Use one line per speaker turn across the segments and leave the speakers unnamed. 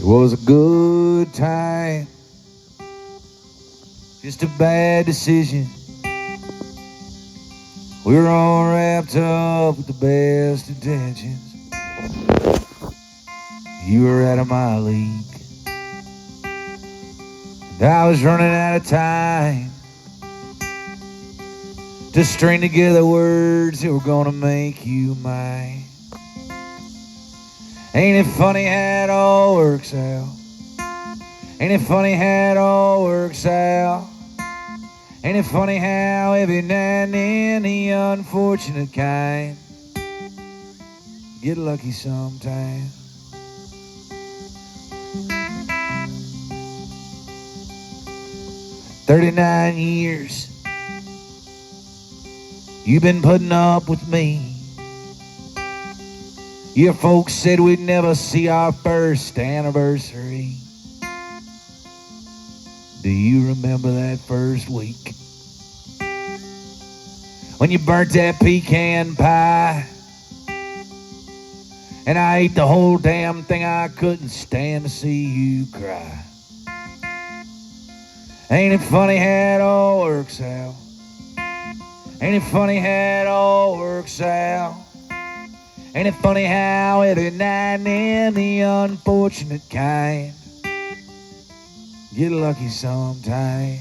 was a good time, just a bad decision. We were all wrapped up with the best intentions. You were out of my league, and I was running out of time to string together words that were gonna make you mine. Ain't it funny how it all works out? Ain't it funny how it all works out? Ain't it funny how every now and then the unfortunate kind get lucky sometimes? "39 years you've been putting up with me. Your folks said we'd never see our first anniversary. Do you remember that first week when you burnt that pecan pie and I ate the whole damn thing? I couldn't stand to see you cry. Ain't it funny how it all works out? Ain't it funny how it all works out? Ain't it funny how every now and then the unfortunate kind get lucky sometime?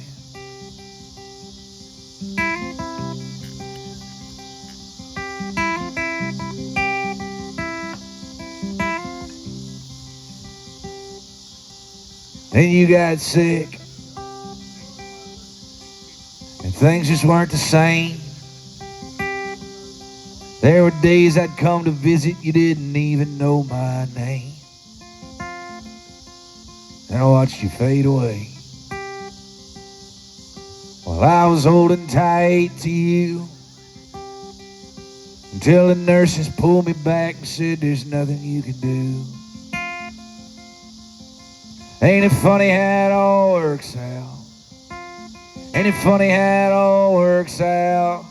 Then you got sick, and things just weren't the same. There were days I'd come to visit, you didn't even know my name. And I watched you fade away while I was holding tight to you, until the nurses pulled me back and said there's nothing you can do. Ain't it funny how it all works out? Ain't it funny how it all works out?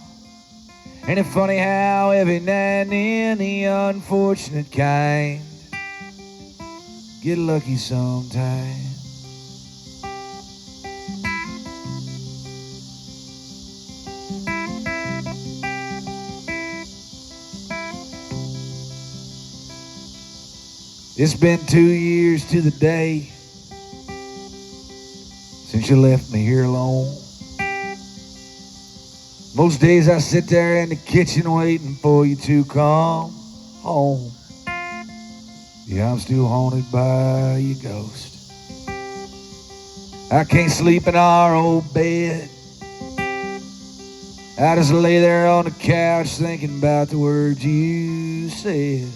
Ain't it funny how every now and then the unfortunate kind get lucky sometime? It's been 2 years to the day since you left me here alone. Most days I sit there in the kitchen waiting for you to come home. Yeah, I'm still haunted by your ghost. I can't sleep in our old bed. I just lay there on the couch thinking about the words you said.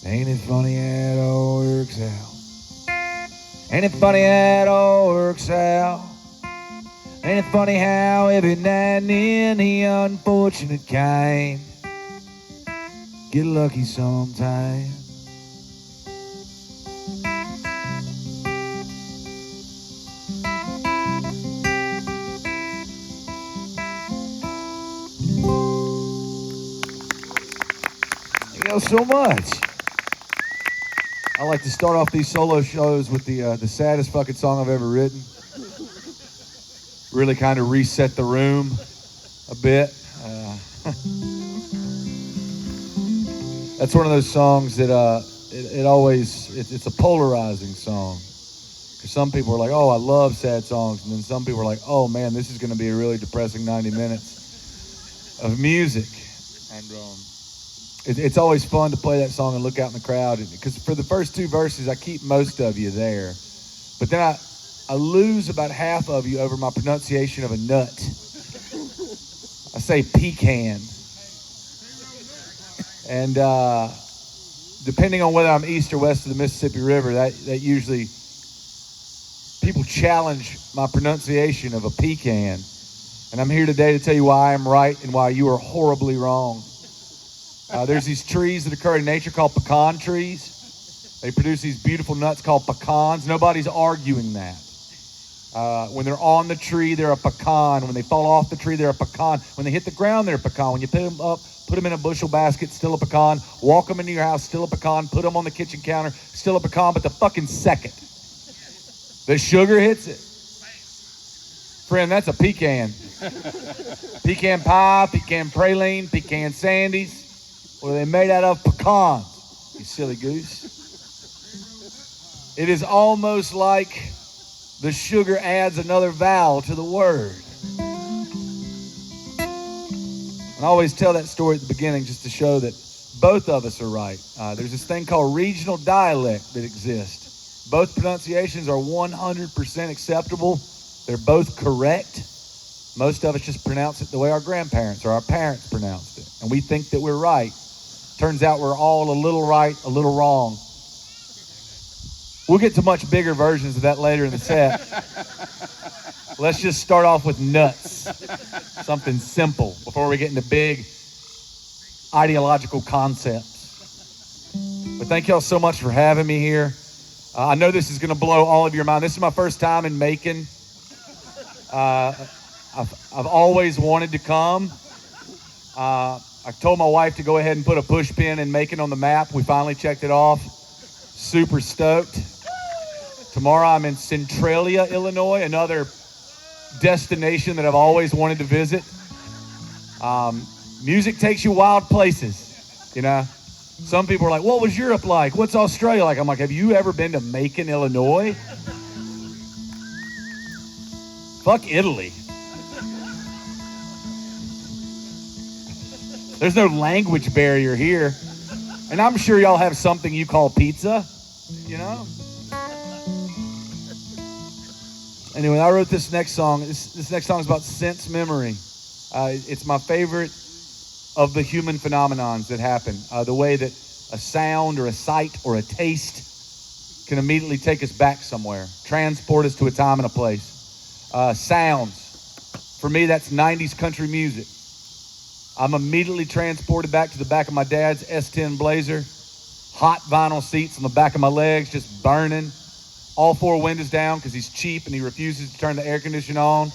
Ain't it funny how it all works out? Ain't it funny how it all works out? Ain't it funny how every now and then the unfortunate kind get lucky sometime? Thank you so much.
I like to start off these solo shows with the saddest fucking song I've ever written. Really kind of reset the room a bit. That's one of those songs that it's a polarizing song. Because some people are like, oh, I love sad songs. And then some people are like, oh man, this is going to be a really depressing 90 minutes of music. And it's always fun to play that song and look out in the crowd. Because for the first two verses, I keep most of you there. But then I lose about half of you over my pronunciation of a nut. I say pecan. And depending on whether I'm east or west of the Mississippi River, that usually, people challenge my pronunciation of a pecan. And I'm here today to tell you why I'm right and why you are horribly wrong. There's these trees that occur in nature called pecan trees. They produce these beautiful nuts called pecans. Nobody's arguing that. When they're on the tree, they're a pecan. When they fall off the tree, they're a pecan. When they hit the ground, they're a pecan. When you pick them up put them in a bushel basket, still a pecan, walk them into your house, still a pecan, put them on the kitchen counter, still a pecan, but the fucking second the sugar hits it, friend, that's a pecan. Pecan pie, pecan praline, pecan sandies. What are they made out of? Pecans, you silly goose. It is almost like the sugar adds another vowel to the word. And I always tell that story at the beginning just to show that both of us are right. There's this thing called regional dialect that exists. Both pronunciations are 100% acceptable. They're both correct. Most of us just pronounce it the way our grandparents or our parents pronounced it. And we think that we're right. Turns out we're all a little right, a little wrong. We'll get to much bigger versions of that later in the set. Let's just start off with nuts. Something simple before we get into big ideological concepts. But thank y'all so much for having me here. I know this is going to blow all of your mind. This is my first time in Macon. I've always wanted to come. I told my wife to go ahead and put a push pin in Macon on the map. We finally checked it off. Super stoked. Tomorrow I'm in Centralia, Illinois, another destination that I've always wanted to visit. Music takes you wild places, you know. Some people are like, what was Europe like? What's Australia like? I'm like, have you ever been to Macon, Illinois? Fuck Italy. There's no language barrier here. And I'm sure y'all have something you call pizza, you know? Anyway, I wrote this next song. This next song is about sense memory. It's my favorite of the human phenomenons that happen. The way that a sound or a sight or a taste can immediately take us back somewhere, transport us to a time and a place. Sounds. For me, that's 90s country music. I'm immediately transported back to the back of my dad's S10 Blazer. Hot vinyl seats on the back of my legs, just burning. All four windows down because he's cheap and he refuses to turn the air conditioner on.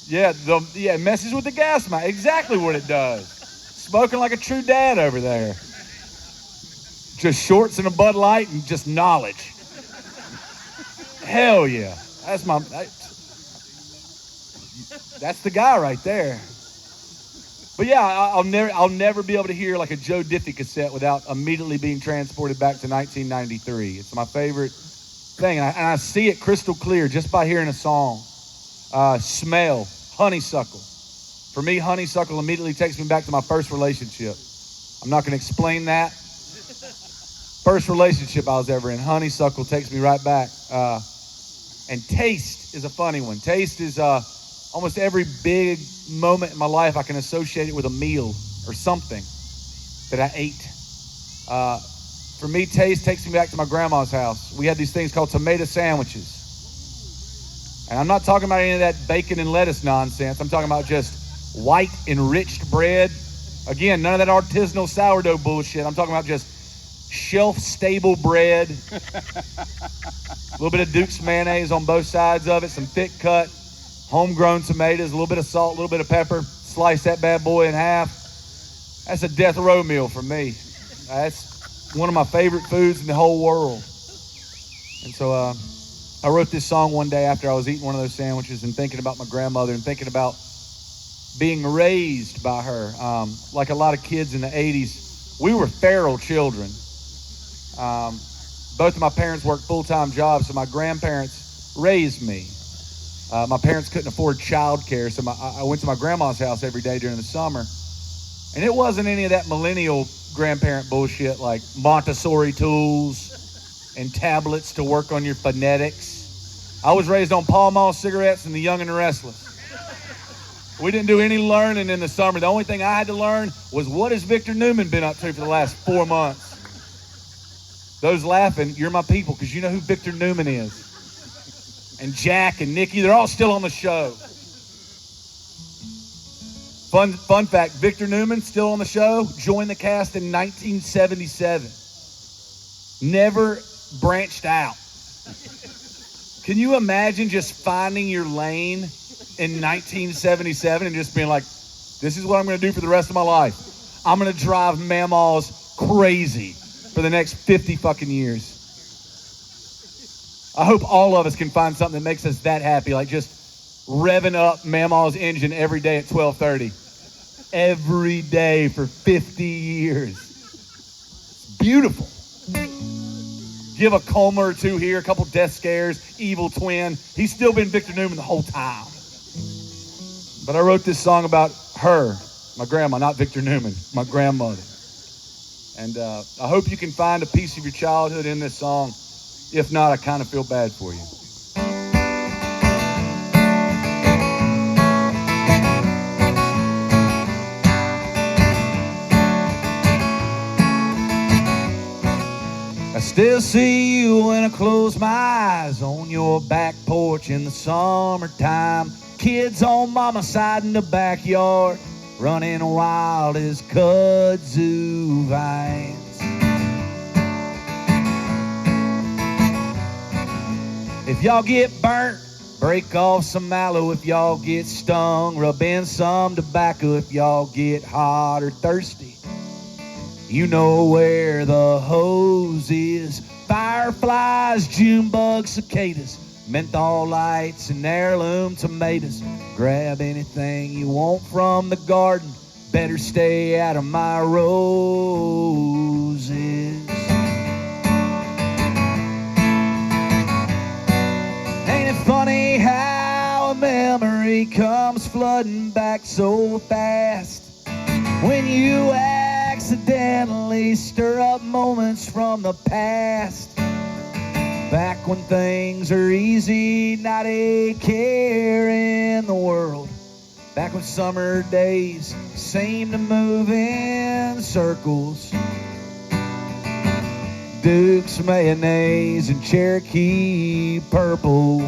Yeah, it messes with the gas mask. Exactly what it does. Smoking like a true dad over there. Just shorts and a Bud Light and just knowledge. Hell yeah. That's the guy right there. But yeah, I'll never be able to hear like a Joe Diffie cassette without immediately being transported back to 1993. It's my favorite thing, and I see it crystal clear just by hearing a song. Smell, honeysuckle. For me, honeysuckle immediately takes me back to my first relationship. I'm not going to explain that. First relationship I was ever in, honeysuckle takes me right back. And taste is a funny one. Taste is almost every big moment in my life I can associate it with a meal or something that I ate. For me, taste takes me back to my grandma's house. We had these things called tomato sandwiches. And I'm not talking about any of that bacon and lettuce nonsense. I'm talking about just white enriched bread. Again, none of that artisanal sourdough bullshit. I'm talking about just shelf-stable bread. A little bit of Duke's mayonnaise on both sides of it, some thick cut homegrown tomatoes, a little bit of salt, a little bit of pepper. Slice that bad boy in half. That's a death row meal for me. That's one of my favorite foods in the whole world. And so I wrote this song one day after I was eating one of those sandwiches and thinking about my grandmother and thinking about being raised by her. Like a lot of kids in the 80s, we were feral children. Both of my parents worked full-time jobs, so my grandparents raised me. My parents couldn't afford childcare, so I went to my grandma's house every day during the summer. And it wasn't any of that millennial grandparent bullshit like Montessori tools and tablets to work on your phonetics. I was raised on Pall Mall cigarettes and the Young and the Restless. We didn't do any learning in the summer. The only thing I had to learn was what has Victor Newman been up to for the last 4 months. Those laughing, you're my people, because you know who Victor Newman is. And Jack and Nikki, they're all still on the show. Fun fact, Victor Newman, still on the show, joined the cast in 1977. Never branched out. Can you imagine just finding your lane in 1977 and just being like, This is what I'm going to do for the rest of my life. I'm going to drive Mamaws crazy for the next 50 fucking years. I hope all of us can find something that makes us that happy, like just revving up Mamaw's engine every day at 12:30. Every day for 50 years. It's beautiful. Give a coma or two here, a couple death scares, evil twin. He's still been Victor Newman the whole time. But I wrote this song about her, my grandma, not Victor Newman, my grandmother. And I hope you can find a piece of your childhood in this song. If not, I kind of feel bad for you. I still see you when I close my eyes on your back porch in the summertime. Kids on mama's side in the backyard, running wild as kudzu vines. If y'all get burnt, break off some mallow. If y'all get stung, rub in some tobacco. If y'all get hot or thirsty, you know where the hose is. Fireflies, June bugs, cicadas, menthol lights, and heirloom tomatoes. Grab anything you want from the garden. Better stay out of my roses. Ain't it funny how a memory comes flooding back so fast when you accidentally stir up moments from the past? Back when things are easy, not a care in the world. Back when summer days seem to move in circles. Duke's mayonnaise and Cherokee purple.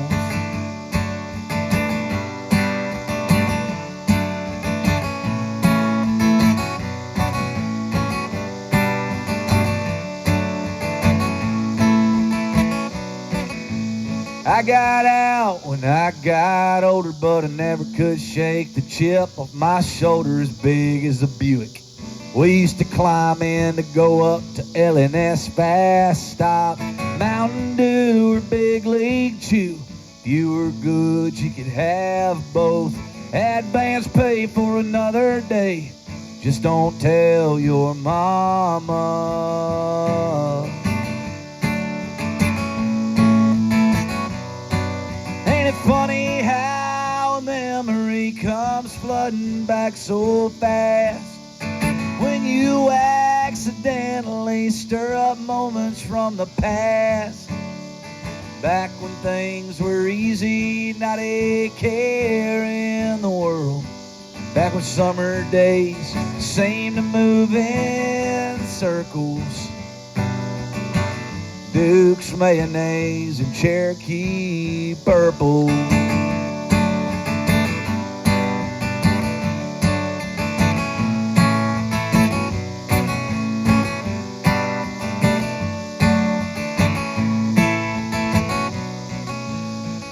I got out when I got older, but I never could shake the chip off my shoulder as big as a Buick. We used to climb in to go up to LNS Fast Stop, Mountain Dew or Big League Chew. If you were good, you could have both. Advance pay for another day. Just don't tell your mama. Ain't it funny how a memory comes flooding back so fast when you accidentally stir up moments from the past? Back when things were easy, not a care in the world. Back when summer days seemed to move in circles. Duke's mayonnaise and Cherokee purple.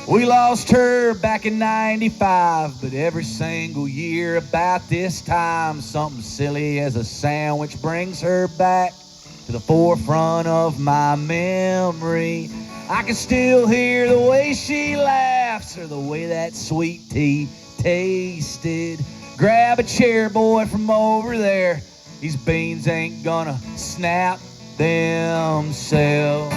We lost her back in '95, but every single year about this time, something silly as a sandwich brings her back to the forefront of my memory. I can still hear the way she laughs or the way that sweet tea tasted. Grab a chair, boy, from over there. These beans ain't gonna snap themselves.